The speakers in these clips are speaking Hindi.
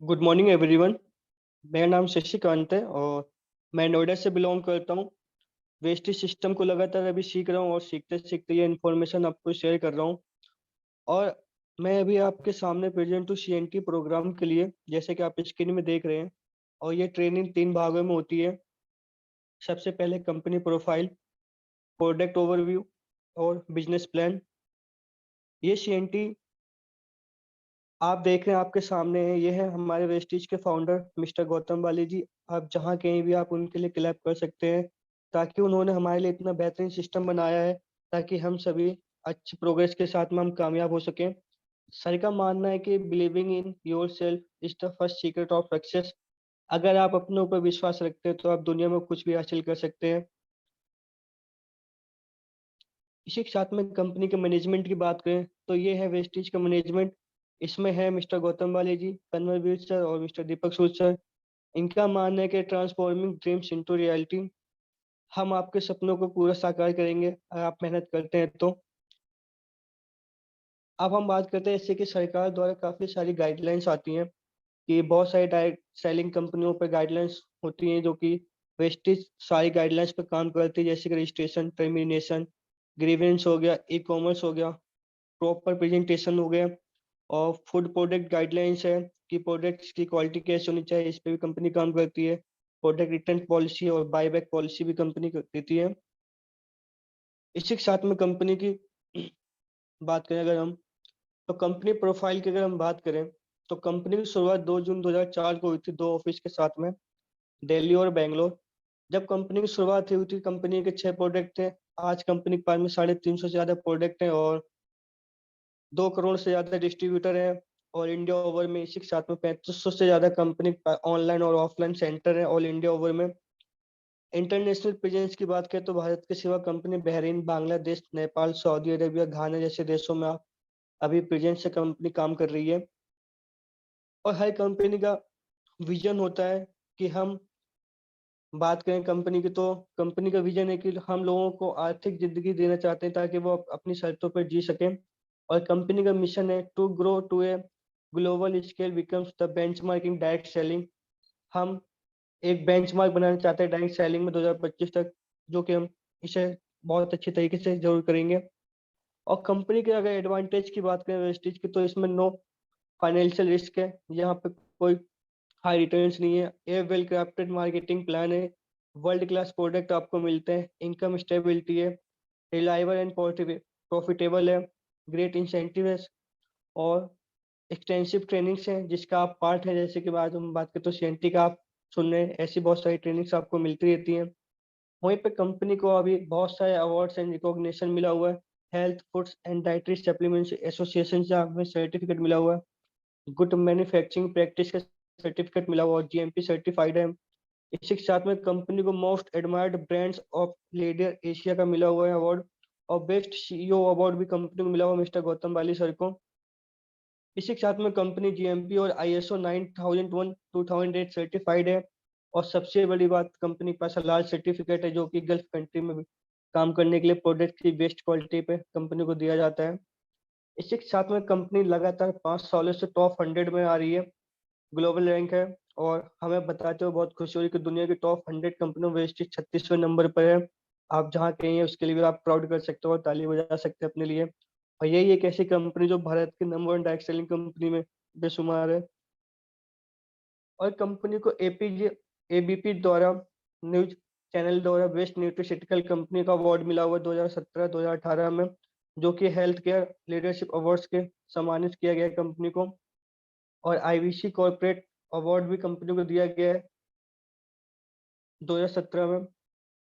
Good morning everyone. मेरा नाम शशिकांत है और मैं नोएडा से बिलोंग करता हूँ। वेस्टेज सिस्टम को लगातार अभी सीख रहा हूँ और सीखते सीखते ये इन्फॉर्मेशन आपको शेयर कर रहा हूँ। और मैं अभी आपके सामने प्रेजेंट हूँ सीएनटी प्रोग्राम के लिए, जैसे कि आप स्क्रीन में देख रहे हैं। और ये ट्रेनिंग 3 भागों में होती है। सबसे पहले कंपनी प्रोफाइल, प्रोडक्ट ओवरव्यू और बिजनेस प्लान। ये सीएनटी आप देख रहे हैं आपके सामने है, ये है हमारे वेस्टीज के फाउंडर मिस्टर गौतम वाली जी। आप जहाँ कहीं भी आप उनके लिए क्लैप कर सकते हैं, ताकि उन्होंने हमारे लिए इतना बेहतरीन सिस्टम बनाया है ताकि हम सभी अच्छी प्रोग्रेस के साथ में हम कामयाब हो सकें। सर का मानना है कि believing in your self is the first secret of success. अगर आप अपने ऊपर विश्वास रखते हैं तो आप दुनिया में कुछ भी हासिल कर सकते हैं। इसी के साथ में कंपनी के मैनेजमेंट की बात करें तो ये है वेस्टीज का मैनेजमेंट। इसमें है मिस्टर गौतम वाले जी, कन्वरवीर सर और मिस्टर दीपक सूद सर। इनका मानना है कि ट्रांसफॉर्मिंग ड्रीम्स इनटू रियलिटी। हम आपके सपनों को पूरा साकार करेंगे अगर आप मेहनत करते हैं तो। अब हम बात करते हैं इससे कि सरकार द्वारा काफ़ी सारी गाइडलाइंस आती हैं कि बहुत सारी डायरेक्ट सेलिंग कंपनियों पर गाइडलाइंस होती हैं जो कि वेस्टेज सारी गाइडलाइंस पर काम करती है, जैसे कि रजिस्ट्रेशन, टर्मिनेशन, ग्रीवेंस हो गया, ई कॉमर्स हो गया, प्रॉपर प्रेजेंटेशन हो गया। और फूड प्रोडक्ट गाइडलाइंस है कि प्रोडक्ट्स की क्वालिटी कैसे होनी चाहिए, इस पे भी कंपनी काम करती है। प्रोडक्ट रिटर्न पॉलिसी और बायबैक पॉलिसी भी कंपनी देती है। इसी के साथ में कंपनी की बात करें अगर हम, तो कंपनी प्रोफाइल की अगर हम बात करें तो कंपनी की शुरुआत 2 जून 2004 को हुई थी, 2 ऑफिस के साथ में, दिल्ली और बेंगलोर। जब कंपनी की शुरुआत हुई थी कंपनी के 6 प्रोडक्ट थे। आज कंपनी के पास में 350 से ज़्यादा प्रोडक्ट हैं और 2 करोड़ से ज़्यादा डिस्ट्रीब्यूटर हैं। और इंडिया ओवर में इसी के साथ में 3500 से ज़्यादा कंपनी ऑनलाइन और ऑफलाइन सेंटर है ऑल इंडिया ओवर में। इंटरनेशनल प्रेजेंस की बात करें तो भारत के सिवा company Bahrain, Bangladesh, Nepal, Saudi Arabia, Ghana जैसे देशों में अभी प्रेजेंस से कंपनी काम कर रही है। और हर कंपनी का विजन होता है कि हम बात करें कंपनी की, तो कंपनी का विजन है कि हम लोगों को आर्थिक जिंदगी देना चाहते हैं ताकि वो अपनी शर्तों पर जी सकें। और कंपनी का मिशन है to grow to a global scale becomes the benchmark in direct selling. हम एक बेंचमार्क बनाना चाहते हैं डायरेक्ट सेलिंग में 2025 तक, जो कि हम इसे बहुत अच्छी तरीके से जरूर करेंगे। और कंपनी के अगर एडवांटेज की बात करें वेस्टेज की, तो इसमें नो फाइनेंशियल रिस्क है, यहाँ पे कोई हाई रिटर्न्स नहीं है। ए वेल क्राफ्टेड मार्केटिंग प्लान है, वर्ल्ड क्लास प्रोडक्ट आपको मिलते हैं, इनकम स्टेबिलिटी है, रिलायबल एंड प्रॉफिटेबल है, ग्रेट इंसेंटिव है और एक्सटेंसिव ट्रेनिंग्स हैं जिसका आप पार्ट है। जैसे कि बाद हम बात करें तो सीएनटी का आप सुन रहे हैं, ऐसी बहुत सारी ट्रेनिंग्स आपको मिलती रहती हैं। वहीं पे कंपनी को अभी बहुत सारे अवार्ड्स एंड रिकॉग्निशन मिला हुआ है। Health foods and dietary supplements association से हमें सर्टिफिकेट मिला हुआ है, गुड मैन्युफैक्चरिंग प्रैक्टिस का सर्टिफिकेट मिला हुआ और जीएमपी सर्टिफाइड है। इसी के साथ में कंपनी को most admired brands of leader Asia का मिला हुआ है अवार्ड। और बेस्ट सीईओ अवार्ड भी कंपनी को मिला हुआ मिस्टर गौतम बाली सर को। इसी के साथ में कंपनी जीएमपी और आईएसओ 9001 2008 सर्टिफाइड है। और सबसे बड़ी बात, कंपनी के पास लार्ज सर्टिफिकेट है जो कि गल्फ कंट्री में भी काम करने के लिए प्रोडक्ट की बेस्ट क्वालिटी पे कंपनी को दिया जाता है। इसी के साथ में कंपनी लगातार 5 सालों से टॉप 100 में आ रही है, ग्लोबल रैंक है। और हमें बताते हुए बहुत खुशी हुई कि दुनिया की टॉप 100 कंपनियों में वेस्टेज 36वें नंबर पर है। आप जहाँ कहीं हैं उसके लिए भी आप प्राउड कर सकते हो और ताली बजा सकते हैं अपने लिए। और यही एक ऐसी कंपनी जो भारत की नंबर 1 डायरेक्ट सेलिंग कंपनी में बेशुमार है। और कंपनी को एपीजे एबीपी द्वारा न्यूज चैनल द्वारा बेस्ट न्यूट्रिशिटिकल कंपनी का अवार्ड मिला हुआ 2017-2018 में, जो कि हेल्थ केयर लीडरशिप अवार्ड्स के सम्मानित किया गया कंपनी को। और आईवीसी कॉर्पोरेट अवार्ड भी कंपनी को दिया गया है 2017 में।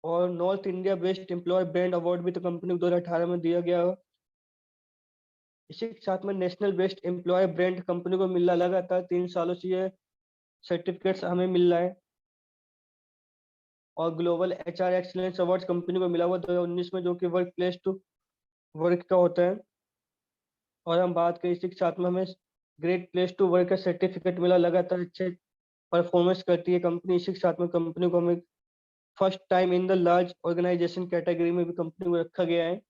और north India best employ brand award भी तो कंपनी को 2018 में दिया गया है। इसी के साथ में national best employ brand company को मिल रहा, लगातार 3 सालों से ये सर्टिफिकेट्स हमें मिल रहा है। और global HR excellence award company को मिला हुआ 2019 में, जो कि वर्क प्लेस टू वर्क का होता है। और हम बात करें इसी के साथ में, हमें ग्रेट प्लेस टू वर्क का सर्टिफिकेट मिला, लगातार अच्छे परफॉर्मेंस करती है कंपनी। इसी के साथ में कंपनी को हमें first time in the large organisation category में भी कंपनी को रखा गया है।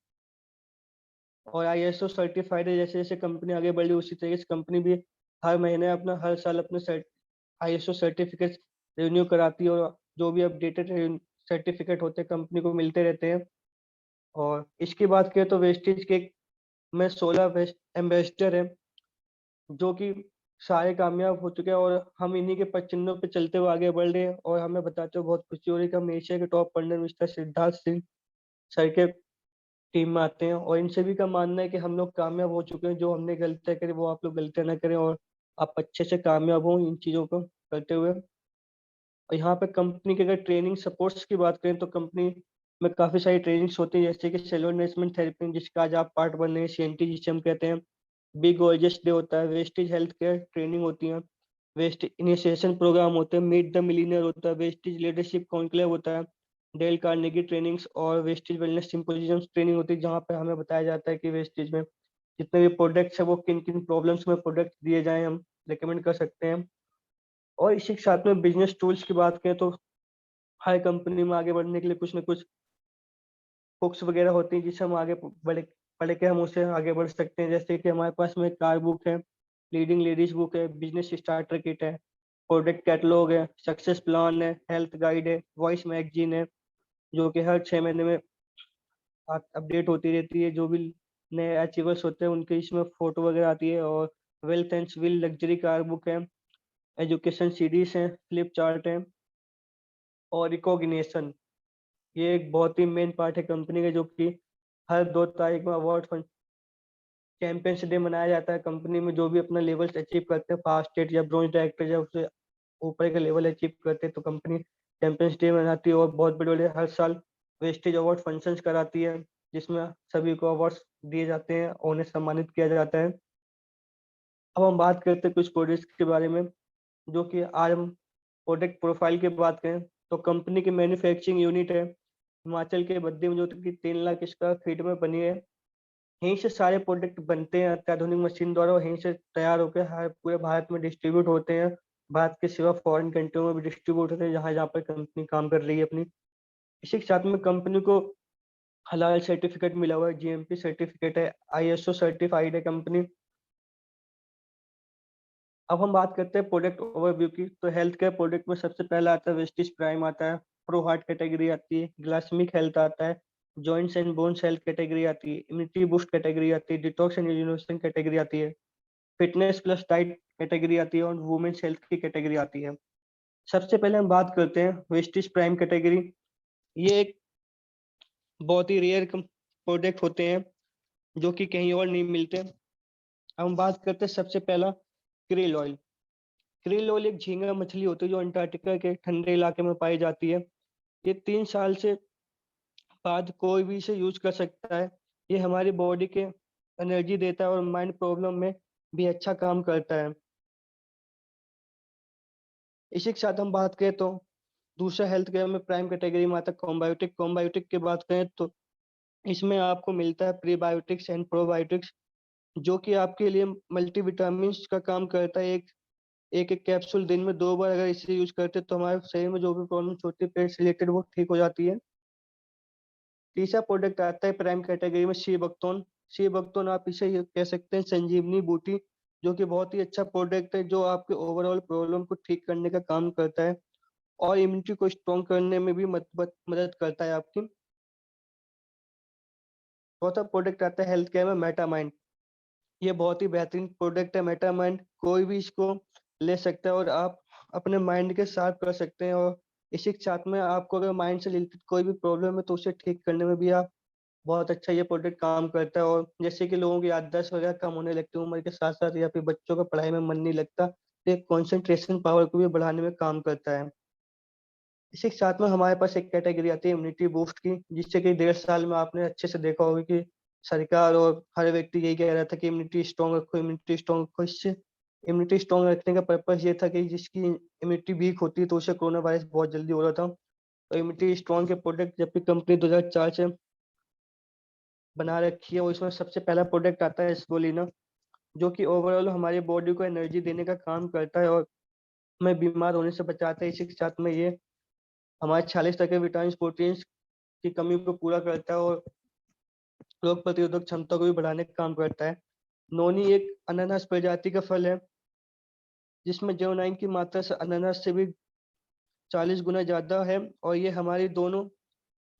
और आईएसओ सर्टिफाइड है। जैसे जैसे कंपनी आगे बढ़ी उसी तरीके से कंपनी भी हर साल अपने आईएसओ सर्टिफिकेट रिन्यू कराती है, और जो भी अपडेटेड सर्टिफिकेट होते हैं कंपनी को मिलते रहते हैं। और इसकी बात करें तो वेस्टेज के में 16 वेस्ट एम्बेसडर हैं जो कि सारे कामयाब हो चुके हैं, और हम इन्हीं के पद चिन्हों पे चलते हुए आगे बढ़ रहे हैं। और हमें बताते हुए बहुत खुशी हो रही है कि हम एशिया के टॉप पंडित मिस्टर सिद्धार्थ सिंह सर के टीम में आते हैं। और इन सभी का मानना है कि हम लोग कामयाब हो चुके हैं, जो हमने गलतियां करी वो आप लोग गलतियां ना करें, और आप अच्छे से कामयाब हो इन चीज़ों को करते हुए। और यहाँ पे कंपनी के अगर ट्रेनिंग सपोर्ट्स की बात करें तो कंपनी में काफ़ी सारी ट्रेनिंग्स होती है, जैसे कि सेलुलर नरिशमेंट थेरेपी, जिसका आज आप पार्ट बन रहे हैं, सीएनटी जिसे हम कहते हैं। बिग गोल्जेस डे होता है, वेस्टेज हेल्थ केयर ट्रेनिंग होती है, वेस्ट इनिशिएशन प्रोग्राम होते हैं, मीट द मिलीनियर होता है, वेस्टेज लीडरशिप कॉन्क्लेव होता है, डेल कार्नेगी ट्रेनिंग्स और वेस्टेज वेलनेस सिंपोजियम ट्रेनिंग होती है, जहाँ पे हमें बताया जाता है कि वेस्टेज में जितने भी प्रोडक्ट्स है वो किन किन प्रॉब्लम्स में प्रोडक्ट दिए जाएं, हम रिकमेंड कर सकते हैं। और इसी के साथ में बिजनेस टूल्स की बात करें तो हर कंपनी में आगे बढ़ने के लिए कुछ ना कुछ बुक्स वगैरह होती हैं जिससे हम आगे बढ़ पढ़ के हम उससे आगे बढ़ सकते हैं। जैसे कि हमारे पास में कार बुक है, लीडिंग लेडीज बुक है, बिजनेस स्टार्टर किट है, प्रोडक्ट कैटलॉग है, सक्सेस प्लान है, हेल्थ गाइड है, वॉइस मैगजीन है जो कि हर 6 महीने में अपडेट होती रहती है। जो भी नए अचीवर्स होते हैं उनके इसमें फोटो वगैरह आती है। और wealth and will luxury car book है, एजुकेशन सीरीज है, फ्लिप चार्ट है, और रिकॉग्निशन, ये एक बहुत ही मेन पार्ट है कंपनी का, जो कि हर 2 तारीख में अवार्ड चैंपियंस डे मनाया जाता है। कंपनी में जो भी अपना लेवल अचीव करते हैं, फास्ट स्टेट या ब्रॉन्ज डायरेक्टर या उससे ऊपर का लेवल अचीव करते हैं, तो कंपनी चैंपियंस डे मनाती है। और बहुत बड़े बड़े हर साल वेस्टेज अवार्ड फंक्शंस कराती है, जिसमें सभी को अवार्ड्स दिए जाते हैं और उन्हें सम्मानित किया जाता है। अब हम बात करते हैं कुछ प्रोडक्ट्स के बारे में, जो कि आज हम प्रोडक्ट प्रोफाइल की बात करें तो कंपनी की मैन्युफैक्चरिंग यूनिट है हिमाचल के बद्दी में, जो कि 3 लाख स्क्वायर फीट में बनी है। यहीं से सारे प्रोडक्ट बनते हैं अत्याधुनिक मशीन द्वारा, और यहीं से तैयार होकर हर पूरे भारत में डिस्ट्रीब्यूट होते हैं। भारत के सिवा फॉरेन कंट्रियों में भी डिस्ट्रीब्यूट होते हैं, जहाँ जहाँ पर कंपनी काम कर रही है अपनी। इसी के साथ में कंपनी को हलाल सर्टिफिकेट मिला हुआ है, जीएमपी सर्टिफिकेट है, आईएसओ सर्टिफाइड है कंपनी। अब हम बात करते हैं प्रोडक्ट ओवरव्यू की, तो हेल्थ केयर प्रोडक्ट में सबसे पहला आता है वेस्टिज प्राइम आता है, प्रो हार्ट कैटेगरी आती है, ग्लासमिक हेल्थ आता है, joints and bones health category आती है, इम्यूनिटी बूस्ट कैटेगरी आती है, डिटॉक्स एंड रिजुविनेशन कैटेगरी आती है, फिटनेस प्लस डाइट कैटेगरी आती है, और वुमेन्स हेल्थ की कैटेगरी आती है। सबसे पहले हम बात करते हैं वेस्टिज प्राइम कैटेगरी। ये एक बहुत ही रेयर प्रोडक्ट होते हैं जो कि कहीं और नहीं मिलते। अब हम बात करते हैं सबसे पहला क्रिल ऑयल। क्रिल ऑयल एक झींगा मछली होती है जो अंटार्कटिका के ठंडे इलाके में पाई जाती है। ये 3 साल से बाद कोई भी इसे यूज कर सकता है। ये हमारी बॉडी के एनर्जी देता है और माइंड प्रॉब्लम में भी अच्छा काम करता है। इसी के साथ हम बात करें तो दूसरा हेल्थ केयर में प्राइम कैटेगरी में आता है कॉम्बायोटिक। कॉम्बायोटिक की बात करें तो इसमें आपको मिलता है प्रीबायोटिक्स एंड प्रोबायोटिक्स, जो कि आपके लिए मल्टीविटामिन का काम करता है। एक एक कैप्सूल दिन में 2 बार अगर इसे यूज करते हैं तो हमारे शरीर में जो भी प्रॉब्लम होती है पेट से रिलेटेड वो ठीक हो जाती है। तीसरा प्रोडक्ट आता है प्राइम कैटेगरी में शी बकथोन। शी बकथोन आप इसे ये कह सकते हैं संजीवनी बूटी, जो कि बहुत ही अच्छा प्रोडक्ट है जो आपके ओवरऑल प्रॉब्लम को ठीक करने का काम करता है और इम्यूनिटी को स्ट्रॉन्ग करने में भी मदद करता है आपकी। चौथा प्रोडक्ट आता है हेल्थ केयर में मेटामाइंड। ये बहुत ही बेहतरीन प्रोडक्ट है मेटामाइंड, कोई भी इसको ले सकता है और आप अपने माइंड के साथ कर सकते हैं। और इसी के साथ में आपको अगर माइंड से रिलेटेड कोई भी प्रॉब्लम है तो उसे ठीक करने में भी आप बहुत अच्छा ये प्रोडक्ट काम करता है। और जैसे कि लोगों की याददाश्त वगैरह कम होने लगती है उम्र के साथ साथ, या फिर बच्चों का पढ़ाई में मन नहीं लगता, तो ये कॉन्सेंट्रेशन पावर को भी बढ़ाने में काम करता है। इसी के साथ में हमारे पास एक कैटेगरी आती है इम्यूनिटी बूस्ट की, जिससे कि 1.5 साल में आपने अच्छे से देखा होगा कि सरकार और हर व्यक्ति यही कह रहा था कि इम्यूनिटी स्ट्रॉन्ग रखो, इम्यूनिटी स्ट्रॉन्ग रखो। इससे इम्यूनिटी स्ट्रॉन्ग रखने का पर्पज ये था कि जिसकी इम्यूनिटी वीक होती है तो उसे कोरोना वायरस बहुत जल्दी हो रहा था। तो इम्यूनिटी स्ट्रॉन्ग के प्रोडक्ट जबकि कंपनी 2004 से बना रखी है, और इसमें सबसे पहला प्रोडक्ट आता है एस्पोलिना, जो कि ओवरऑल हमारी बॉडी को एनर्जी देने का काम करता है और हमें बीमार होने से बचाता है। इसी के साथ में ये हमारे 46 विटामिन प्रोटीन्स की कमी को पूरा करता है और रोग प्रतिरोधक क्षमता को भी बढ़ाने का काम करता है। नोनी एक अनानास प्रजाति का फल है जिसमें जेओनाइन की मात्रा से अनानास से भी 40 गुना ज्यादा है। और ये हमारी दोनों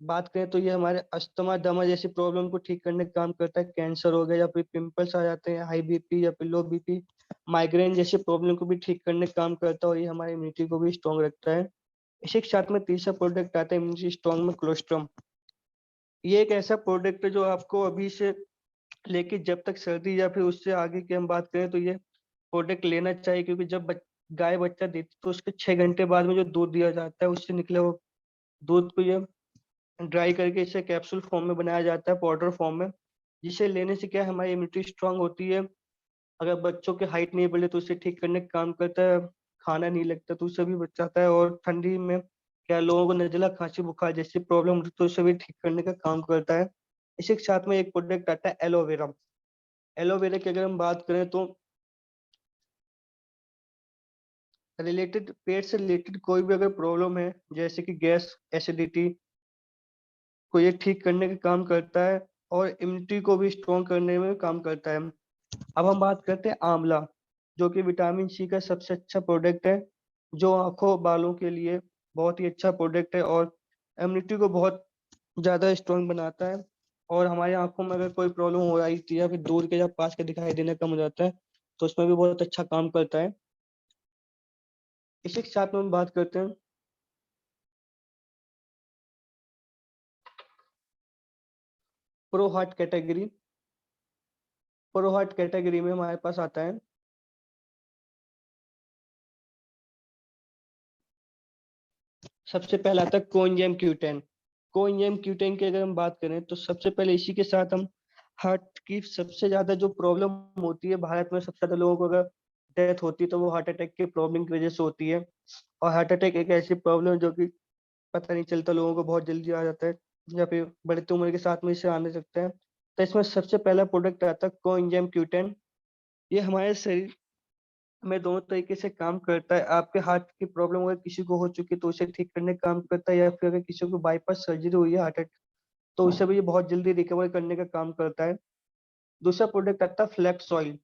बात करें तो ये हमारे अस्थमा दमा जैसी प्रॉब्लम को ठीक करने का काम करता है। कैंसर हो गया या फिर पिंपल्स आ जाते हैं, हाई बीपी या फिर लो बीपी, माइग्रेन जैसी प्रॉब्लम को भी ठीक करने का काम करता है, और ये हमारी इम्यूनिटी को भी स्ट्रॉन्ग रखता है। इसी के साथ में तीसरा प्रोडक्ट आता है इम्यूनिटी स्ट्रॉन्ग में, कोलेस्ट्रॉम। ये एक ऐसा प्रोडक्ट है जो आपको अभी से लेके जब तक सर्दी या फिर उससे आगे की हम बात करें तो ये प्रोडक्ट लेना चाहिए, क्योंकि जब गाय बच्चा देती है तो उसके 6 घंटे बाद में जो दूध दिया जाता है उससे निकले वो दूध को ये ड्राई करके इसे कैप्सूल फॉर्म में बनाया जाता है, पाउडर फॉर्म में, जिसे लेने से क्या है, हमारी इम्यूनिटी स्ट्रांग होती है। अगर बच्चों की हाइट नहीं बढ़े तो उसे ठीक करने का काम करता है। खाना नहीं लगता तो उसे भी बचाता है। और ठंडी में क्या लोगों को नजला खांसी बुखार जैसी प्रॉब्लम होती है तो उसे भी ठीक करने का काम करता है। इसी के साथ में एक प्रोडक्ट आता है एलोवेरा। एलोवेरा की अगर हम बात करें तो रिलेटेड, पेट से रिलेटेड कोई भी अगर प्रॉब्लम है जैसे कि गैस, एसिडिटी, को ये ठीक करने का काम करता है और इम्यूनिटी को भी स्ट्रॉन्ग करने में काम करता है। अब हम बात करते हैं आंवला, जो कि विटामिन सी का सबसे अच्छा प्रोडक्ट है, जो आंखों बालों के लिए बहुत ही अच्छा प्रोडक्ट है और इम्यूनिटी को बहुत ज्यादा स्ट्रॉन्ग बनाता है। और हमारी आंखों में अगर कोई प्रॉब्लम हो रही थी या फिर दूर के या पास के दिखाई देना कम हो जाता है तो उसमें भी बहुत अच्छा काम करता है। इसी के साथ में हम बात करते हैं pro heart category. Pro heart category में हमारे पास आता है सबसे पहला आता है कोएंजाइम Q10। कोएंजाइम Q10 की अगर हम बात करें तो सबसे पहले इसी के साथ हम हार्ट की सबसे ज्यादा जो प्रॉब्लम होती है भारत में, सबसे ज्यादा लोगों को अगर डेथ होती है तो वो हार्ट अटैक की प्रॉब्लम की वजह से होती है। और हार्ट अटैक एक ऐसी प्रॉब्लम है जो कि पता नहीं चलता, लोगों को बहुत जल्दी आ जाता है या फिर बढ़ती उम्र के साथ में इसे आने सकता है। तो इसमें सबसे पहला प्रोडक्ट आता है कोएंजाइम Q10। ये हमारे शरीर में दोनों तरीके से काम करता है। आपके हार्ट की प्रॉब्लम अगर किसी को हो चुकी है तो उसे ठीक करने का काम करता है, या फिर अगर किसी को बाईपास सर्जरी हुई है हार्ट अटैक तो उसे भी ये बहुत जल्दी रिकवर करने का काम करता है। दूसरा प्रोडक्ट आता है फ्लैक्स ऑयल।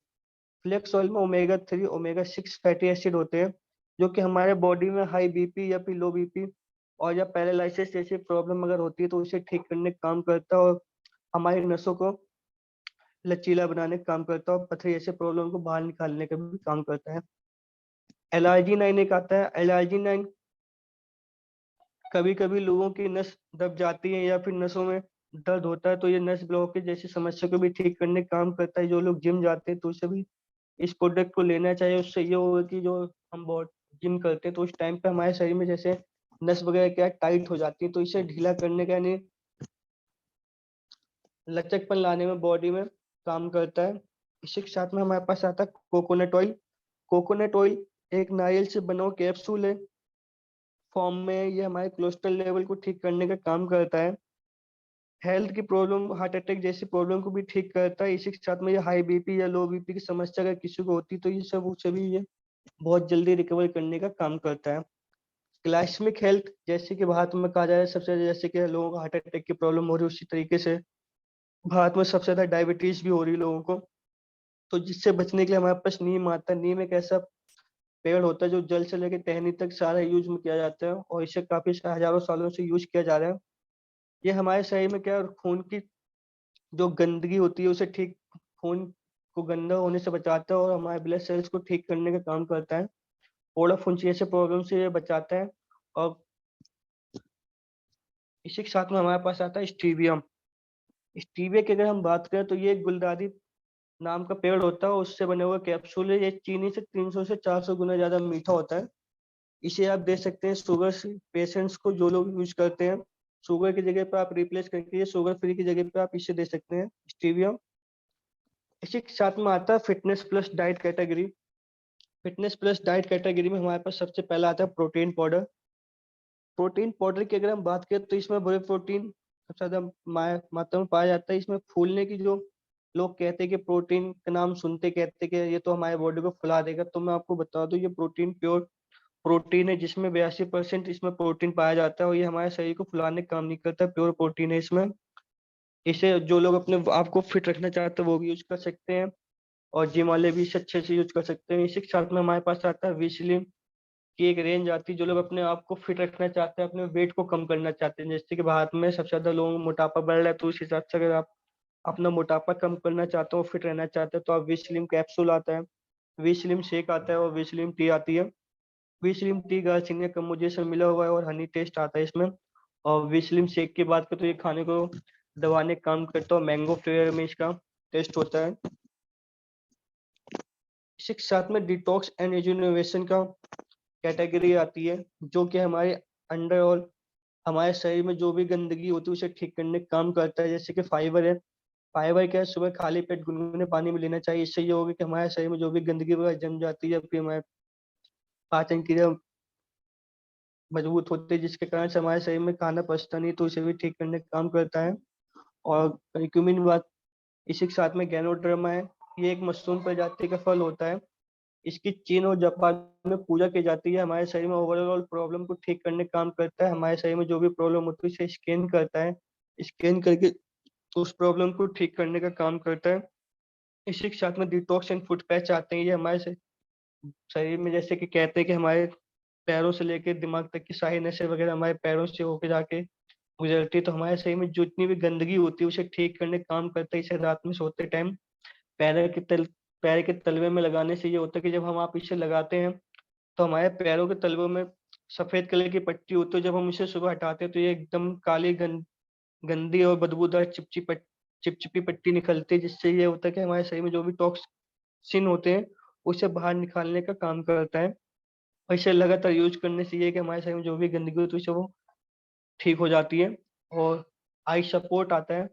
फ्लैक्स ऑयल में ओमेगा 3 ओमेगा 6 फैटी एसिड होते हैं, जो कि हमारे बॉडी में हाई बीपी या फिर लो बीपी और या पैरालिसिस जैसी प्रॉब्लम अगर होती है तो उसे ठीक करने का काम करता है और हमारी नसों को लचीला बनाने का काम करता है और पथरी जैसे प्रॉब्लम को बाहर निकालने का भी काम करता है। एलआरजी 9 एक आता है। एलआरजी 9 कभी कभी लोगों की नस दब जाती है या फिर नसों में दर्द होता है तो ये नस ब्लॉकेज जैसी समस्या को भी ठीक करने का काम करता है। जो लोग जिम जाते हैं तो उसे भी इस प्रोडक्ट को लेना चाहिए। उससे ये होगा कि जो हम बहुत जिम करते हैं तो उस टाइम पे हमारे शरीर में जैसे नस वगैरह क्या टाइट हो जाती है तो इसे ढीला करने का यानी लचकपन लाने में बॉडी में काम करता है। इसी के साथ में हमारे पास आता है कोकोनट ऑयल। कोकोनट ऑयल एक नारियल से बना हुआ कैप्सूल है फॉर्म में, ये हमारे कोलेस्ट्रॉल लेवल को ठीक करने का काम करता है। हेल्थ की प्रॉब्लम, हार्ट अटैक जैसी प्रॉब्लम को भी ठीक करता है। इसी के साथ में ये हाई बीपी या लो बीपी की समस्या अगर किसी को होती तो ये सब उसे भी ये बहुत जल्दी रिकवर करने का काम करता है। ग्लाइसेमिक हेल्थ, जैसे कि भारत में कहा जाए सबसे ज्यादा, जैसे कि लोगों को हार्ट अटैक की प्रॉब्लम हो रही है उसी तरीके से भारत में सबसे ज्यादा डायबिटीज भी हो रही है लोगों को। तो जिससे बचने के लिए हमारे पास नीम आता है। नीम एक ऐसा पेड़ होता है जो जल से लेकर टहनी तक सारा यूज में किया जाता है और इसे काफी हजारों सालों से यूज किया जा रहा है। ये हमारे शरीर में क्या है, खून की जो गंदगी होती है उसे ठीक, खून को गंदा होने से बचाता है और हमारे ब्लड सेल्स को ठीक करने का काम करता है। ओड़ा फुंसी जैसे प्रॉब्लम से ये बचाता है। और इसी के साथ में हमारे पास आता है स्टीवियम। स्टीविया की अगर हम बात करें तो ये एक गुलदारी नाम का पेड़ होता है, उससे बने हुए कैप्सूल है। ये चीनी से 300 से 400 गुना ज्यादा मीठा होता है। इसे आप दे सकते हैं शुगर पेशेंट्स को, जो लोग यूज करते हैं शुगर की जगह पे आप रिप्लेस करके ये शुगर फ्री की जगह पे आप इसे दे सकते हैं स्टीवियम। इसी के साथ में आता है fitness plus diet category. Fitness plus diet category में हमारे पास सबसे पहला आता है प्रोटीन पाउडर। प्रोटीन पाउडर की अगर हम बात करें तो इसमें बड़े प्रोटीन सबसे ज्यादा मात्रा में पाया जाता है। इसमें फूलने की जो लोग कहते हैं कि प्रोटीन का नाम सुनते कहते हैं कि ये तो हमारे बॉडी को फुला देगा, तो मैं आपको बता दूं ये प्रोटीन प्योर प्रोटीन है, जिसमें 82% इसमें प्रोटीन पाया जाता है और ये हमारे शरीर को फुलाने का काम नहीं करता। प्योर प्रोटीन है इसमें। इसे जो लोग अपने आप को फिट रखना चाहते हैं वो भी यूज कर सकते हैं। और जिम वाले भी इसे अच्छे से यूज कर सकते हैं। इसी के साथ में हमारे पास आता है विस्लिम की एक रेंज आती है। जो लोग अपने आप को फिट रखना चाहते हैं, अपने वेट को कम करना चाहते हैं, जैसे कि भारत में सबसे ज्यादा लोगों में मोटापा बढ़ रहा है, तो उस हिसाब से अगर आप अपना मोटापा कम करना चाहते हो, फिट रहना चाहते हो, तो आप विस्लिम कैप्सूल आता है, विस्लिम शेक आता है और विस्लिम टी आती है। विस्लिम टी गर्ल्स का कम्बोजेशन मिला हुआ है और हनी टेस्ट आता है इसमें। और विस्लिम शेक की बात करें तो ये खाने को दबाने का काम करता है, मैंगो फ्लेवर में इसका टेस्ट होता है। इसी के साथ में डिटॉक्स एंड रिजुनोवेशन का कैटेगरी आती है, जो कि हमारे अंडर और हमारे शरीर में जो भी गंदगी होती है उसे ठीक करने का काम करता है। जैसे कि फाइबर है, फाइबर क्या है, सुबह खाली पेट गुनगुने पानी में लेना चाहिए। इससे ये होगा कि हमारे शरीर में जो भी गंदगी वगैरह जम जाती है, फिर हमारे पाचन क्रिया मजबूत होती है, जिसके कारण से हमारे शरीर में खाना पचता नहीं, तो उसे भी ठीक करने का काम करता है। और करक्यूमिन बात, इसी के साथ में गैनोड्रमा है। ये एक मशरूम प्रजाति का फल होता है। इसकी चीन और जापान में पूजा की जाती है। हमारे शरीर में ओवरऑल प्रॉब्लम को ठीक करने का काम करता है। हमारे शरीर में जो भी प्रॉब्लम होती है उसे स्कैन करता है, स्कैन करके उस प्रॉब्लम को ठीक करने का काम करता है। इसी के साथ में डिटॉक्स एंड फुट पैच आते हैं। ये हमारे शरीर में, जैसे कि कहते हैं कि हमारे पैरों से लेकर दिमाग तक की सारी नसें वगैरह हमारे पैरों से होके जाके गुजरती है, तो हमारे शरीर में जितनी भी गंदगी होती है उसे ठीक करने का काम करता है। इसे रात में सोते टाइम पैर के तल पैर के तलवे में लगाने से ये होता है कि जब हम आप इसे लगाते हैं तो हमारे पैरों के तलवों में सफेद कलर की पट्टी होती है। जब हम इसे सुबह हटाते हैं तो ये एकदम काली गंदी और बदबूदार चिपचिपी पट्टी निकलती है, जिससे ये होता है कि हमारे शरीर में जो भी टॉक्सिन होते हैं उसे बाहर निकालने का काम करता है। और इसे लगातार यूज करने से ये है कि हमारे शरीर में जो भी गंदगी होती है उसे वो ठीक हो जाती है। और आई सपोर्ट आता है।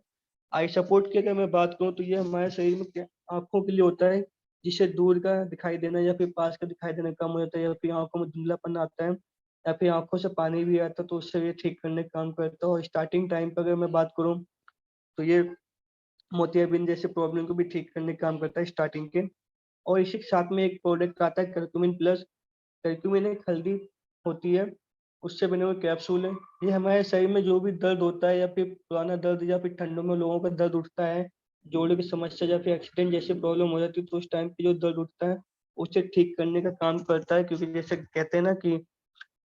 आई सपोर्ट की अगर मैं बात करूँ तो ये हमारे शरीर में आंखों के लिए होता है, जिससे दूर का दिखाई देना या फिर पास का दिखाई देना कम हो जाता है, या फिर आंखों में धुंधलापन आता है, या फिर आंखों से पानी भी आता है, तो उससे ये ठीक करने का काम करता है। और स्टार्टिंग टाइम पर अगर मैं बात करूँ तो ये मोतियाबिंद जैसे प्रॉब्लम को भी ठीक करने का काम करता है स्टार्टिंग के। और इसी के साथ में एक प्रोडक्ट आता है करक्यूमिन प्लस। करक्यूमिन एक हल्दी होती है, उससे बने हुए कैप्सूल है। ये हमारे शरीर में जो भी दर्द होता है, या फिर पुराना दर्द, या फिर ठंडों में लोगों का दर्द उठता है, जोड़ों की समस्या या फिर एक्सीडेंट जैसी प्रॉब्लम हो जाती है, तो उस टाइम पे जो दर्द उठता है उसे ठीक करने का काम करता है। क्योंकि जैसे कहते हैं ना कि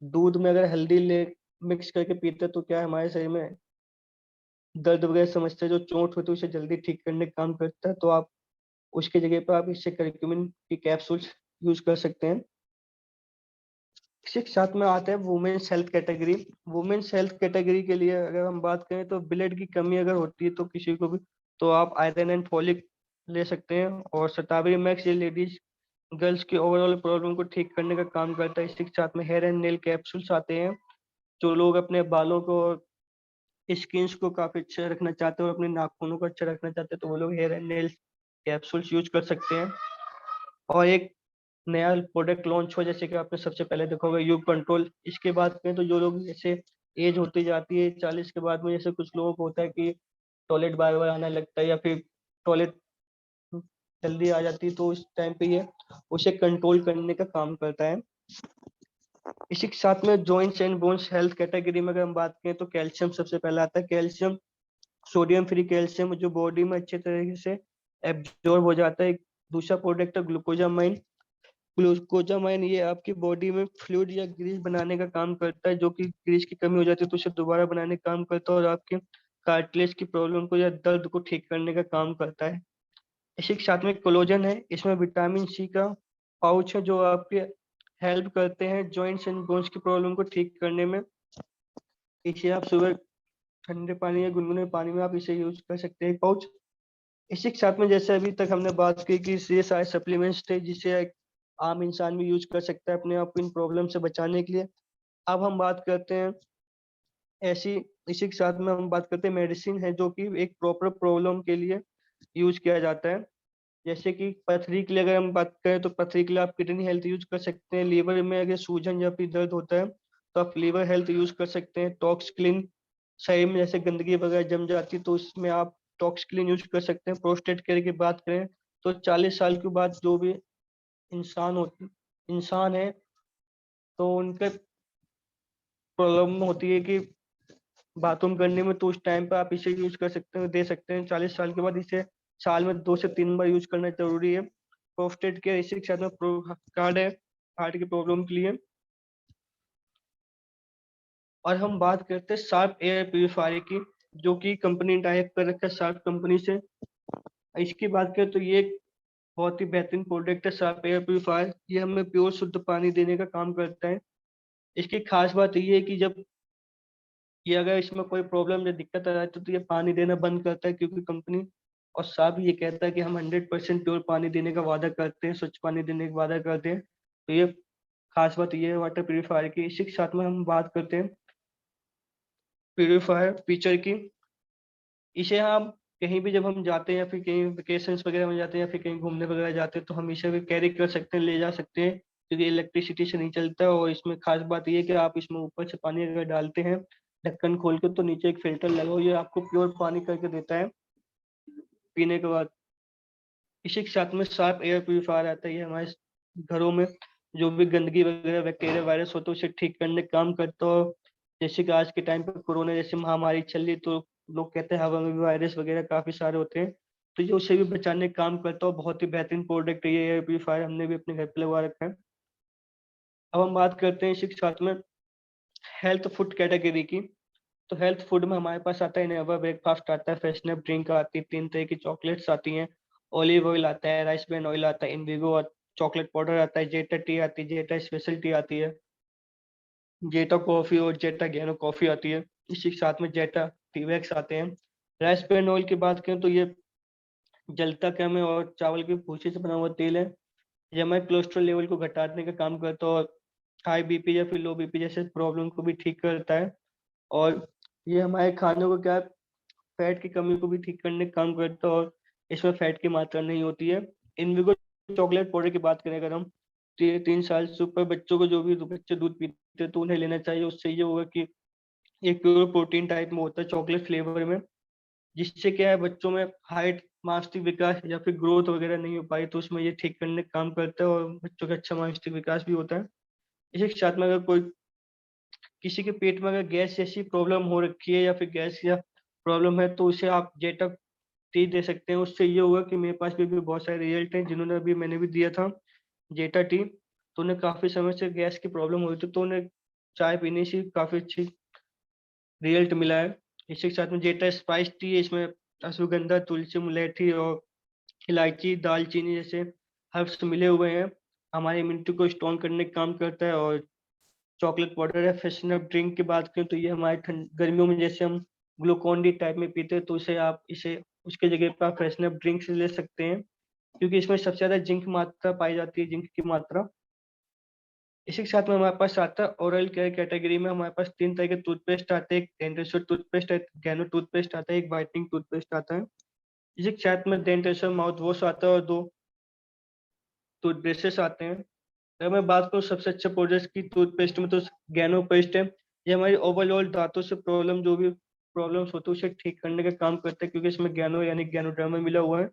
दूध में अगर हल्दी ले मिक्स करके पीते हैं तो क्या है, हमारे शरीर में दर्द वगैरह समस्या जो चोट होती है उसे जल्दी ठीक करने का काम करता है। तो आप उसकी जगह पर आप इससे करक्यूमिन की कैप्सूल्स यूज कर सकते हैं। इसी के साथ में आता है women's health category. Women's health category के लिए अगर हम बात करें तो ब्लड की कमी अगर होती है तो किसी को भी, तो आप आयरन एंड फॉलिक ले सकते हैं। और शतावरी मैक्स ये लेडीज गर्ल्स की ओवरऑल प्रॉब्लम को ठीक करने का काम करता है। इसी के साथ में हेयर एंड नेल कैप्सूल्स आते हैं। जो लोग अपने बालों को और स्किन्स को काफी अच्छा रखना चाहते हैं और अपने नाखूनों को अच्छा रखना चाहते हैं, तो वो लोग hair and nail capsules use कर सकते हैं। और एक नया प्रोडक्ट लॉन्च हो, जैसे कि आपने सबसे पहले देखा होगा यू कंट्रोल। इसके बाद कहें तो जो लोग जैसे एज होती जाती है 40 के बाद में, जैसे कुछ लोगों को होता है कि टॉयलेट बार बार आने लगता है, या फिर टॉयलेट जल्दी आ जाती है, तो उस टाइम पे ये उसे कंट्रोल करने का काम करता है। इसी के साथ में joints and bones health category में अगर हम बात करें तो कैल्शियम सबसे पहले आता है। कैल्शियम सोडियम फ्री कैल्शियम जो बॉडी में अच्छे तरीके से एब्जॉर्ब हो जाता है। दूसरा प्रोडक्ट है ग्लूकोजामाइन। ग्लूकोजामाइन ये आपकी बॉडी में फ्लूइड या ग्रीस बनाने का काम करता है। जो कि ग्रीस की कमी हो जाती है तो उसे दोबारा बनाने का काम करता है, और आपके कार्टिलेज की प्रॉब्लम को या दर्द को ठीक करने का काम करता है। इसी के साथ में कोलोजन है, इसमें विटामिन सी का पाउच है, जो आपके हेल्प करते हैं जॉइंट्स एंड बोन्स की प्रॉब्लम को ठीक करने में। इसे आप सुबह ठंडे पानी या गुनगुने पानी में आप इसे यूज कर सकते हैं पाउच। इसी के साथ में जैसे अभी तक हमने बात की कि ये सारे सप्लीमेंट्स थे जिसे एक आम इंसान भी यूज कर सकता है अपने आप को इन प्रॉब्लम से बचाने के लिए। अब हम बात करते हैं ऐसी इसी के साथ में हम बात करते हैं मेडिसिन है, जो कि एक प्रॉपर प्रॉब्लम के लिए यूज किया जाता है। जैसे कि पथरी के लिए अगर हम बात करें तो पथरी के लिए आप किडनी हेल्थ यूज कर सकते हैं। लीवर में अगर सूजन या फिर दर्द होता है तो आप लीवर हेल्थ यूज कर सकते हैं। टॉक्स क्लीन, शरीर में जैसे गंदगी वगैरह जम जाती है तो उसमें आप टॉक्स क्लीन यूज कर सकते हैं। प्रोस्टेट केयर की बात करें तो 40 साल के बाद जो भी इंसान है तो उनके प्रॉब्लम होती है कि बाथरूम करने में, तो उस टाइम पे आप इसे यूज कर सकते हैं, दे सकते हैं 40 साल के बाद इसे साल में 2 से 3 बार यूज करना जरूरी है। प्रोस्टेट केयर इसी के साथ में कार्ड है हार्ट की प्रॉब्लम के लिए। और हम बात करते हैं शार्प एयर प्यूरिफायर की, जो कि कंपनी टाइप कर रखा है शार्प कंपनी से। इसकी बात करें तो ये एक बहुत ही बेहतरीन प्रोडक्ट है शार्प एयर प्यूरिफायर। ये हमें प्योर शुद्ध पानी देने का काम करता है। इसकी खास बात ये है कि जब ये अगर इसमें कोई प्रॉब्लम या दिक्कत आ जाती है तो ये पानी देना बंद करता है, क्योंकि कंपनी और साफ ये कहता है कि हम 100% प्योर पानी देने का वादा करते हैं, स्वच्छ पानी देने का वादा करते हैं। तो ये खास बात ये है वाटर प्यूरिफायर की। इसी के साथ में हम बात करते हैं प्यूरिफायर फीचर की। इसे हम कहीं भी जब हम जाते हैं या फिर कहीं वेकेशंस वगैरह में जाते हैं या फिर कहीं घूमने वगैरह जाते हैं तो हम इसे भी कैरी कर सकते हैं, ले जा सकते हैं, क्योंकि इलेक्ट्रिसिटी से नहीं चलता है। और इसमें खास बात ये है कि आप इसमें ऊपर से पानी अगर डालते हैं ढक्कन खोल के, तो नीचे एक फिल्टर लगा हुआ है, ये आपको प्योर पानी करके देता है पीने के बाद। इसी के साथ में शार्प एयर प्यूरिफायर आता है। ये हमारे घरों में जो भी गंदगी वगैरह बैक्टीरिया वायरस होता है उसे ठीक करने का काम करता है। जैसे कि आज के टाइम पे कोरोना जैसी महामारी चल रही, तो लोग कहते हैं हवा में भी वायरस वगैरह काफी सारे होते हैं, तो ये उसे भी बचाने का काम करता है। बहुत ही बेहतरीन प्रोडक्ट है ये एयर प्यूरिफायर, हमने भी अपने घर पे लगवा रखा है। अब हम बात करते हैं इसी के साथ में हेल्थ फूड कैटेगरी की। तो हेल्थ फूड में हमारे पास आता है नेवर ब्रेकफास्ट आता है, फ्रेशनर ड्रिंक आती है, 3 तरह की चॉकलेट्स आती हैं, ऑलिव ऑयल आता है, राइस ब्रान ऑयल आता है, इंडिगो चॉकलेट पाउडर आता है, जेटा टी आती है, जेटा स्पेशल टी आती है, जेटा कॉफी और जेटा गैनो कॉफी आती है। इसी के साथ में जेटा टी बैग्स आते हैं। राइस ब्रान ऑयल की बात करें तो ये जलता कम है और चावल के भूसे से बना हुआ तेल है। ये हमारे कोलेस्ट्रॉल लेवल को घटाने का काम करता है और हाई बीपी या फिर लो बीपी जैसे प्रॉब्लम को भी ठीक करता है। और ये हमारे खानों को क्या फैट की कमी को भी ठीक करने का काम करता है, और इसमें फैट की मात्रा नहीं होती है। इनविगो चॉकलेट पाउडर की बात करें अगर हम, 3 साल से ऊपर बच्चों को, जो भी बच्चे दूध पीते हैं तो उन्हें लेना चाहिए। उससे ये होगा कि एक प्योर प्रोटीन टाइप में होता है चॉकलेट फ्लेवर में, जिससे क्या है बच्चों में हाइट मानसिक विकास या फिर ग्रोथ वगैरह नहीं हो पाई, तो उसमें ये ठीक करने का काम करता है और बच्चों का अच्छा मानसिक विकास भी होता है। इसी के साथ में अगर कोई किसी के पेट में अगर गैस जैसी प्रॉब्लम हो रखी है या फिर गैस या प्रॉब्लम है, तो उसे आप जेटा टी दे सकते हैं। उससे ये होगा कि मेरे पास भी बहुत सारे रिजल्ट हैं, जिन्होंने अभी मैंने भी दिया था जेटा टी, तो उन्हें काफी समय से गैस की प्रॉब्लम हो रही थी, तो उन्हें चाय पीने से काफी अच्छी रिजल्ट मिला है। इसी के साथ में जेटा स्पाइस टी है, इसमें अश्वगंधा, तुलसी, मुलेठी और इलायची, दालचीनी जैसे हर्ब्स मिले हुए हैं। हमारी इम्यूनिटी को स्ट्रॉन्ग करने का काम करता है। और चॉकलेट पाउडर है। फ्रेशनर ड्रिंक की बात करें तो ये हमारे ठंड गर्मियों में जैसे हम ग्लूकॉन डी टाइप में पीते हैं, तो उसे आप इसे उसके जगह पर आप फ्रेशनर ड्रिंक से ले सकते हैं, क्योंकि इसमें सबसे ज्यादा जिंक मात्रा पाई जाती है, जिंक की मात्रा। इसी के साथ में हमारे पास आता है ओरल केयर कैटेगरी में। हमारे पास 3 तरह के टूथपेस्ट आते हैं, एक डेंटेश्वर टूथपेस्ट है, एक गैनो टूथपेस्ट आता है, एक व्हाइटनिंग टूथपेस्ट आता है। इसी के साथ में डेंटेश्वर माउथ वॉश आता है और 2 टूथब्रशेस आते हैं। अगर मैं बात करूँ सबसे अच्छे प्रोडक्ट की टूथपेस्ट में, तो गैनो पेस्ट है। ये हमारी ओवरऑल दांतों से प्रॉब्लम, जो भी प्रॉब्लम्स होती है उसे ठीक करने का काम करता है, क्योंकि इसमें गैनो यानी गैनोडर्मा मिला हुआ है।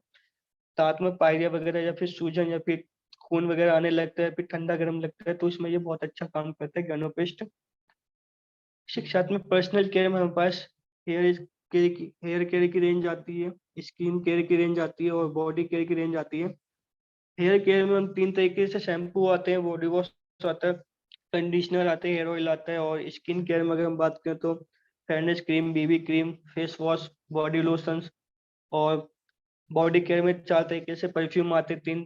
दांत में पायरिया वगैरह या फिर सूजन या फिर खून वगैरह आने लगता है, फिर ठंडा गर्म लगता है, तो इसमें ये बहुत अच्छा काम करता है गैनो पेस्ट। इसी के साथ में पर्सनल केयर में हमारे पास हेयर केयर की रेंज आती है, स्किन केयर की रेंज आती है और बॉडी केयर की रेंज आती है। हेयर केयर में हम 3 तरीके से शैम्पू आते हैं, बॉडी वॉश आता है, कंडीशनर आते हैं, हेयर ऑयल आता है। और स्किन केयर में अगर हम बात करें तो fairness cream, BB cream, face wash, body lotions. और बॉडी केयर में 4 तरीके से परफ्यूम आते हैं, 3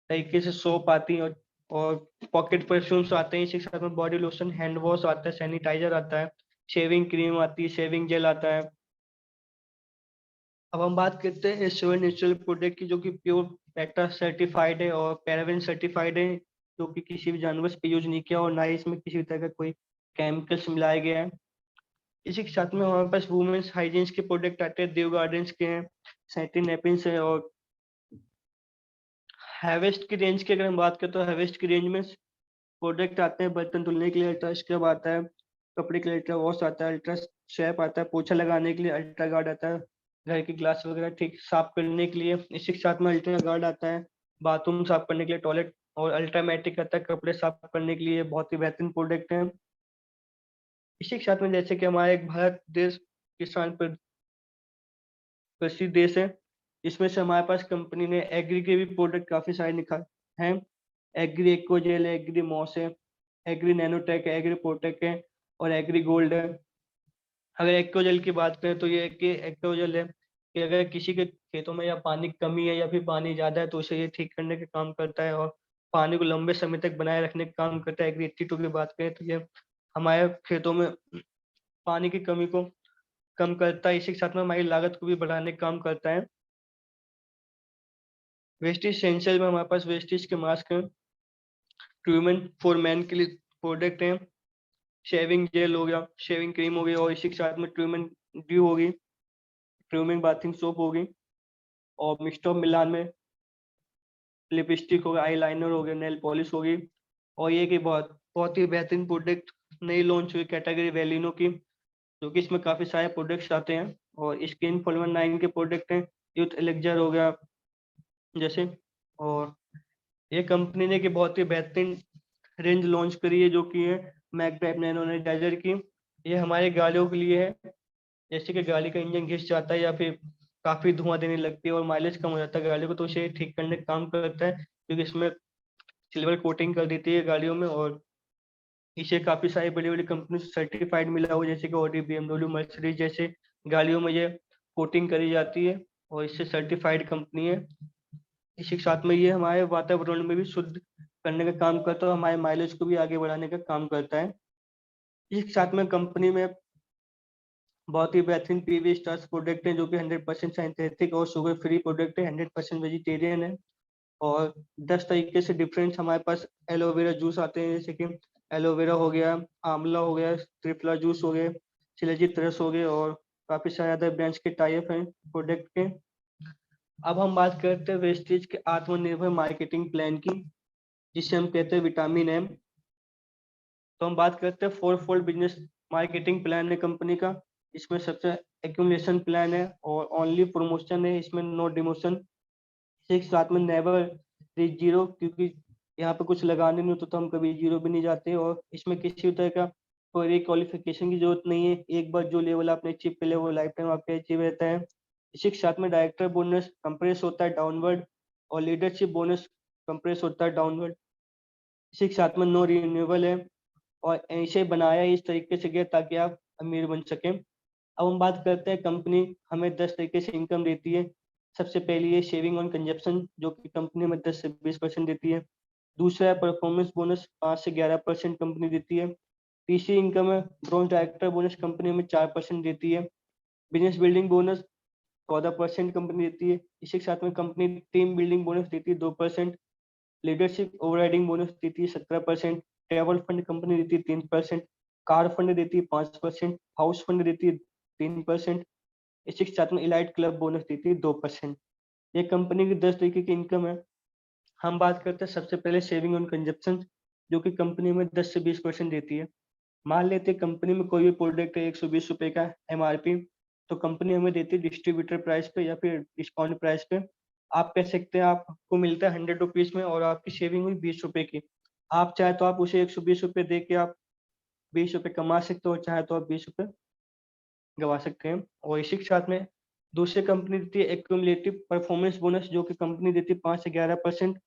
तरीके से सोप आती है, और पॉकेट परफ्यूम्स आते हैं। इसी के साथ में बॉडी लोशन, हैंड वॉश आता है, सैनिटाइजर आता है, शेविंग क्रीम आती है, शेविंग जेल आता है। अब हम बात करते हैं श्योर नेचुरल प्रोडक्ट की, जो कि प्योर पैक्टा सर्टिफाइड है और पैराबेन सर्टिफाइड है, जो कि किसी भी जानवर पे यूज नहीं किया और ना ही इसमें किसी भी तरह का कोई केमिकल्स मिलाया गया है। इसी के साथ में हमारे पास वुमेन्स हाइजीन्स के प्रोडक्ट आते हैं, देव गार्डन्स के हैं, सैटिन नेपिन्स है। और हैवेस्ट की रेंज की अगर हम बात करें तो हैवेस्ट की रेंज में प्रोडक्ट आते हैं बर्तन धुलने के लिए, अल्ट्रा स्क्रब आता है, कपड़े के लिए अल्ट्रा वॉश आता है, अल्ट्रा शैप आता है, पोछा लगाने के लिए अल्ट्रा गार्ड आता है, घर के ग्लास वगैरह ठीक साफ करने के लिए इसी के साथ में अल्ट्रा गार्ड आता है, बाथरूम साफ करने के लिए टॉयलेट, और अल्ट्रामेटिक आता है कपड़े साफ करने के लिए। बहुत ही बेहतरीन प्रोडक्ट है। इसी के साथ में जैसे कि हमारे एक भारत देश किसान पर कृषि देश है, इसमें से हमारे पास कंपनी ने एग्री के भी प्रोडक्ट काफी सारे निकाले हैं। एग्री एक्वाजेल है, एग्री मॉस है, एग्री नैनोटेक है, एग्री प्रोटेक है और एग्री गोल्ड है। अगर एक्वाजेल की बात करें तो ये है कि एक्वाजेल है कि अगर किसी के खेतों में या पानी की कमी है या फिर पानी ज्यादा है तो उसे ये ठीक करने का काम करता है और पानी को लंबे समय तक बनाए रखने का काम करता है। एग्री 82 की बात करें तो ये हमारे खेतों में पानी की कमी को कम करता है, इसी के साथ में हमारी लागत को भी बढ़ाने का काम करता है। वेस्टेज एसेंशियल में हमारे पास वेस्टेज के मास्क हैं, ट्रीटमेंट फॉर मैन के लिए प्रोडक्ट हैं, शेविंग जेल हो गया, शेविंग क्रीम हो गई और इसी के साथ में ट्रीटमेंट ड्यू होगी, ट्रीटमेंट बाथिंग सोप होगी और मिस्ट ऑफ मिलान में लिपस्टिक हो गया, आई लाइनर हो गया, नेल पॉलिश होगी। और ये कि बहुत बहुत ही बेहतरीन प्रोडक्ट नई लॉन्च हुई कैटेगरी वैलिनो की, जो कि इसमें काफी सारे प्रोडक्ट्स आते हैं और स्किन फॉलोवर 9 के प्रोडक्ट हैं, यूथ एलेक्जर हो गया जैसे। और ये कंपनी ने कि बहुत ही बेहतरीन रेंज लॉन्च करी है जो कि है मैक टाइप नैनो एनर्जाइजर की। ये हमारे गाड़ियों के लिए है, जैसे कि गाड़ी का इंजन घिस जाता है या फिर काफी धुआं देने लगती है और माइलेज कम हो जाता है गाड़ी को, तो उसे ठीक करने का काम करता है क्योंकि इसमें सिल्वर कोटिंग कर देती है गाड़ियों में। और इसे काफी सारी बड़ी बड़ी कंपनी से सर्टिफाइड मिला हुआ, जैसे कि ऑडी, बीएमडब्ल्यू, मर्सिडीज जैसे गाड़ियों में ये कोटिंग करी जाती है और इससे सर्टिफाइड कंपनी है। इसी के साथ में ये हमारे वातावरण में भी शुद्ध करने का काम करता है और हमारे माइलेज को भी आगे बढ़ाने का काम करता है। इसी के साथ में कंपनी में बहुत ही बेहतरीन पीवी स्टार्स प्रोडक्ट है जो कि 100% साइंथेटिक और शुगर फ्री प्रोडक्ट है, 100% वेजिटेरियन है। और 10 तरीके से डिफरेंट हमारे पास एलोवेरा जूस आते हैं, जैसे कि एलोवेरा हो गया, आंवला हो गया, त्रिफला जूस हो गए, शिलाजीत रस हो गए और काफी सारे अदर ब्रांड्स के टाइप हैं प्रोडक्ट के। अब हम बात करते हैं वेस्टेज के आत्मनिर्भर मार्केटिंग प्लान की, जिसे हम कहते हैं विटामिन एम। तो हम बात करते हैं four fold business marketing plan है कंपनी का। इसमें सबसे एक्यूमुलेशन प्लान है और ओनली प्रमोशन है, इसमें नो डिमोशन। सिक्स साथ में नेवर रीच जीरो, क्योंकि यहाँ पे कुछ लगाने नहीं होता तो हम कभी जीरो भी नहीं जाते। और इसमें किसी तरह का कोई क्वालिफिकेशन की जरूरत नहीं है, एक बार जो लेवल आपने अचीव कर लिया वो लाइफ टाइम आपके अचीव रहता है। इसी के साथ में डायरेक्टर बोनस कंप्रेस होता है डाउनवर्ड और लीडरशिप बोनस कंप्रेस होता है डाउनवर्ड। इसी के साथ में नो रिन्यूएबल है और इसे बनाया इस तरीके से गया ताकि आप अमीर बन सकें। अब हम बात करते हैं कंपनी हमें 10 तरीके से इनकम देती है। सबसे पहली है सेविंग ऑन कंजप्शन, जो कि कंपनी में 10 से 20% देती है। दूसरा है परफॉर्मेंस बोनस, 5 से 11% कंपनी देती है। तीसरी इनकम है ब्रॉन्ज डायरेक्टर बोनस, कंपनी में 4% देती है। बिजनेस बिल्डिंग बोनस 14% कंपनी देती है। इसी के साथ में कंपनी टीम बिल्डिंग बोनस देती है 2%। लीडरशिप ओवरराइडिंग बोनस देती है 17%। ट्रेवल फंड कंपनी देती है 3%। कार फंड देती है 5%। हाउस फंड देती है 3%। इसी के साथ में इलाइट क्लब बोनस देती है 2%। ये कंपनी की 10 तरीके की इनकम है। हम बात करते हैं सबसे पहले सेविंग ऑन कंजप्शन, जो कि कंपनी में 10 से 20% देती है। मान लेते हैं कंपनी में कोई भी प्रोडक्ट है 120 रुपए का एमआरपी, तो कंपनी हमें देती है डिस्ट्रीब्यूटर प्राइस पे या फिर डिस्काउंट प्राइस पे। आप कह सकते हैं आपको मिलता है 100 रुपीज में और आपकी सेविंग हुई 20 रुपए की। आप चाहे तो आप उसे 120 रुपए दे के आप 20 रुपए कमा सकते हो, चाहे तो आप 20 रुपए गवा सकते हैं। और इसी के साथ में दूसरी कंपनी देती है एक्यूमुलेटिव परफॉर्मेंस बोनस, जो कि कंपनी देती है 5 से 11%।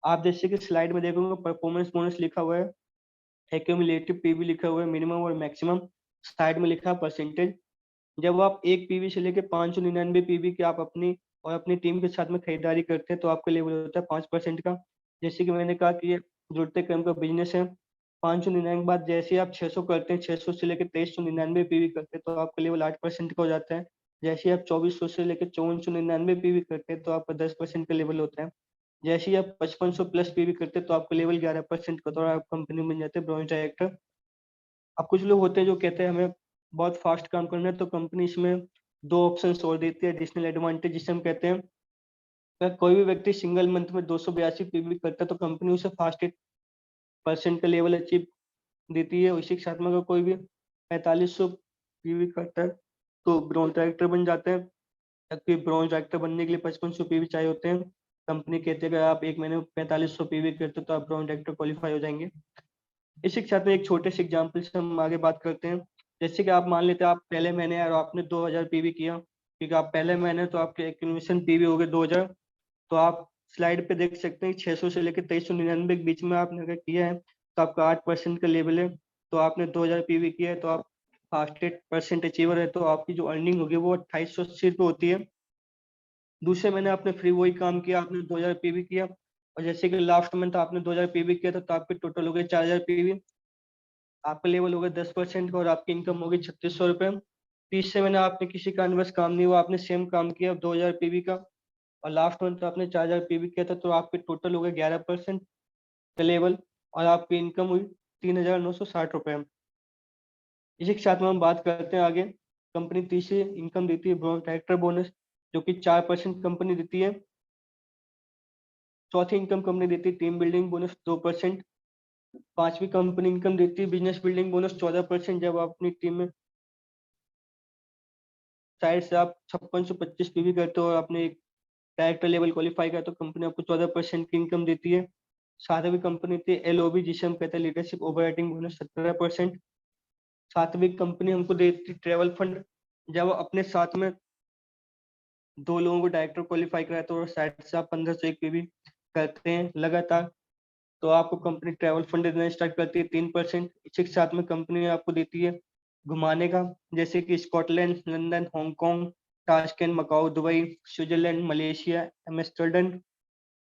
आप जैसे कि स्लाइड में देखोगे परफॉर्मेंस बोनस लिखा हुआ है, एक्यूमुलेटिव पीवी लिखा हुआ है, मिनिमम और मैक्सिमम साइड में लिखा है परसेंटेज। जब आप एक पीवी से लेकर 599 पीवी की आप अपनी और अपनी टीम के साथ में खरीदारी करते हैं तो आपका लेवल होता है 5% का। जैसे कि मैंने कहा कि ये जुड़ते क्रम का बिजनेस है। 599 के बाद जैसे ही आप 600 करते हैं, 600 से लेकर 2399 पीवी करते हैं तो आपका लेवल 8% का हो जाता है। जैसे ही आप 2400 से लेकर 5499 पीवी करते हैं तो आपका 10% का लेवल होता है। जैसे ही आप 5500 प्लस पीवी करते हैं तो आपका लेवल 11% का होता है और आप कंपनी में बन जाते हैं ब्रॉन्ज डायरेक्टर। अब कुछ लोग होते हैं जो कहते हैं हमें बहुत फास्ट काम करना है, तो कंपनी इसमें दो ऑप्शन और देती है एडिशनल एडवांटेज, जिसे हम कहते हैं अगर कोई भी व्यक्ति सिंगल मंथ में 282 पीवी करता है तो कंपनी उसे फास्ट परसेंट का लेवल अचीव देती है। इसी के साथ में अगर कोई भी 4500 पीवी करता है तो ब्रॉन्ज डायरेक्टर बन जाते हैं, जबकि ब्रॉन्ज डायरेक्टर बनने के लिए 5500 पीवी चाहिए होते हैं। कंपनी कहती है अगर आप एक महीने में 4500 पीवी करते हो तो आप ब्रॉन्ज डायरेक्टर क्वालिफाई हो जाएंगे। इसी के साथ में एक छोटे से एग्जाम्पल से हम आगे बात करते हैं। जैसे कि आप मान लेते हैं आप पहले महीने और आपने 2000 पीवी किया क्योंकि आप पहले महीने तो आपके एक्विजिशन पीवी हो गए 2000, तो आप स्लाइड पे देख सकते हैं 600 से लेकर 2399 के बीच में आपने अगर किया है तो आपका 8% का लेवल है। तो आपने 2000 पीवी किया है तो आप फास्टेस्ट परसेंट अचीवर है, तो आपकी जो अर्निंग होगी वो 2880 रुपये होती है। दूसरे महीने आपने फ्री वही काम किया, आपने 2000 पीवी किया, और जैसे कि लास्ट मंथ आपने 2000 पीवी किया था तो आपके टोटल हो गए 4000 पीवी। आपका लेवल हो गया 10% का और आपकी इनकम होगी 3600 रुपये। तीसरे महीने आपने किसी कारणवश काम नहीं हुआ, आपने सेम काम किया 2000 पीवी का, और लास्ट मंथ आपने 4000 पीवी किया था, तो आपके टोटल हो गए 11% का लेवल, और आपकी इनकम हुई 3960 रुपये। इसी के साथ में हम बात करते हैं आगे। कंपनी तीसरी इनकम देती है डायरेक्टर बोनस, जो कि 4% कंपनी देती है। चौथी इनकम कंपनी देती है टीम बिल्डिंग बोनस 2%। पांचवी कंपनी इनकम देती है बिजनेस बिल्डिंग बोनस 14%। जब आप अपनी टीम में साइड से आप 5625 पीवी करते हो और आपने एक डायरेक्टर लेवल क्वालिफाई किया तो कंपनी आपको 14% की इनकम देती है। सातवीं कंपनी थी एलओबी, जिसे हम कहते हैं लीडरशिप ओवरराइटिंग बोनस 17%। सातवीं कंपनी हमको देती ट्रेवल फंड। जब अपने साथ में दो लोगों को डायरेक्टर क्वालिफाई कराते हो और साइड से आप 1501 पीवी करते हैं लगातार, तो आपको कंपनी ट्रैवल फंड देना स्टार्ट करती है 3%। इसी के साथ में कंपनी आपको देती है घुमाने का, जैसे कि Scotland, London, Hong Kong, Tashkent, Macau, Dubai, Switzerland, Malaysia, Amsterdam,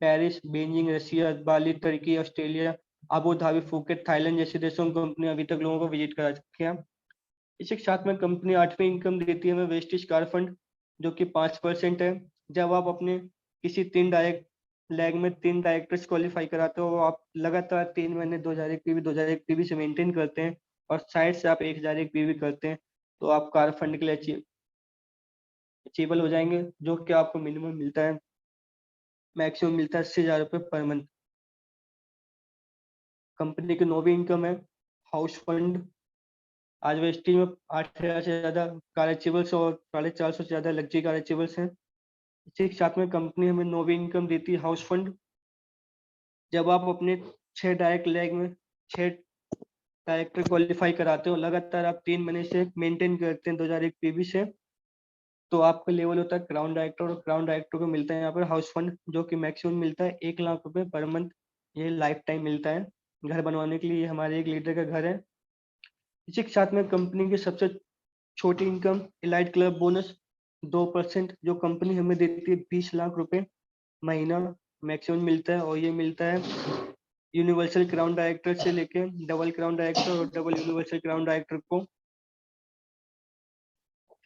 Paris, Beijing, Russia, Bali, तुर्की, Australia, Abu Dhabi, Phuket, Thailand जैसे देशों में कंपनी अभी तक लोगों को विजिट करा चुकी है। इसी के साथ में कंपनी आठवीं इनकम देती है हमें वेस्टेज कार फंड, जो कि 5% है। जब आप अपने किसी तीन डायरेक्ट लैग में तीन डायरेक्टर्स क्वालिफाई कराते हो, आप लगातार 3 महीने 2001 पीवी 2001 पीवी से मेंटेन करते हैं और साइड से आप 1001 पीवी करते हैं, तो आप कार फंड के लिए अचीवेबल हो जाएंगे, जो कि आपको मिनिमम मिलता है, मैक्सिमम मिलता है 80,000 रुपये पर मंथ। कंपनी की नौवीं इनकम है हाउस फंड। आज वेस्टेज में 8,000 से ज्यादा कार अचीवल्स और 450 से ज्यादा लग्जरी कार अचीवल्स हैं। इसी के साथ में कंपनी हमें नौवीं इनकम देती है हाउस फंड। जब आप अपने 6 डायरेक्ट लेग में 6 डायरेक्टर क्वालिफाई कराते हो, लगातार आप 3 महीने से मेंटेन करते हैं 2001 पीवी से, तो आपका लेवल होता है क्राउन डायरेक्टर, और क्राउन डायरेक्टर को मिलता है यहाँ पर हाउस फंड, जो कि मैक्सिमम मिलता है 1 लाख रुपए पर मंथ। ये लाइफ टाइम मिलता है घर बनवाने के लिए। ये हमारे एक लीडर का घर है। इसी के साथ में कंपनी की सबसे छोटी इनकम इलाइट क्लब बोनस 2%, जो कंपनी हमें देती है 20 लाख रुपए महीना मैक्सिमम मिलता है, और ये मिलता है यूनिवर्सल क्राउन डायरेक्टर से लेके डबल क्राउन डायरेक्टर और डबल यूनिवर्सल क्राउन डायरेक्टर को।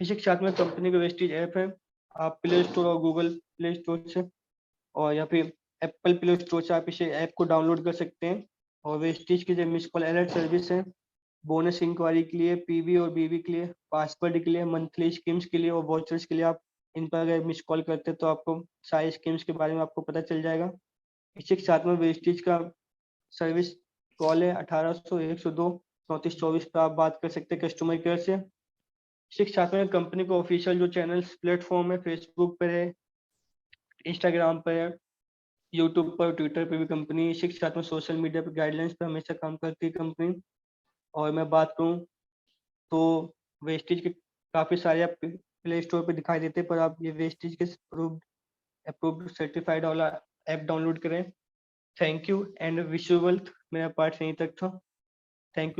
इसी के साथ में कंपनी का वेस्टीज ऐप है। आप प्ले स्टोर और गूगल प्ले स्टोर से और या फिर एप्पल प्ले स्टोर से आप इसे ऐप को डाउनलोड कर सकते हैं। और वेस्टीज की जो मिस कॉल अलर्ट सर्विस है, बोनस इंक्वायरी के लिए, पीवी और बीवी के लिए, पासवर्ड के लिए, मंथली स्कीम्स के लिए और वॉचर्स के लिए, आप इन पर अगर मिस कॉल करते हैं तो आपको सारी स्कीम्स के बारे में आपको पता चल जाएगा। इसी के साथ में वेस्टीज का सर्विस कॉल है 1800 102 3424 पे आप बात कर सकते हैं कस्टमर केयर से। इसी के साथ में कंपनी को ऑफिशियल जो चैनल्स प्लेटफॉर्म है, फेसबुक पर है, इंस्टाग्राम पर है, यूट्यूब पर, ट्विटर पर भी कंपनी इसी के साथ में सोशल मीडिया पर गाइडलाइंस पर हमेशा काम करती है कंपनी। और मैं बात करूँ तो वेस्टेज के काफ़ी सारे आप प्ले स्टोर पे दिखाई देते हैं, पर आप ये वेस्टेज के अप्रूव्ड सर्टिफाइड वाला ऐप डाउनलोड करें। Thank you and wish you wealth. मेरा पार्ट यहीं तक था। Thank you.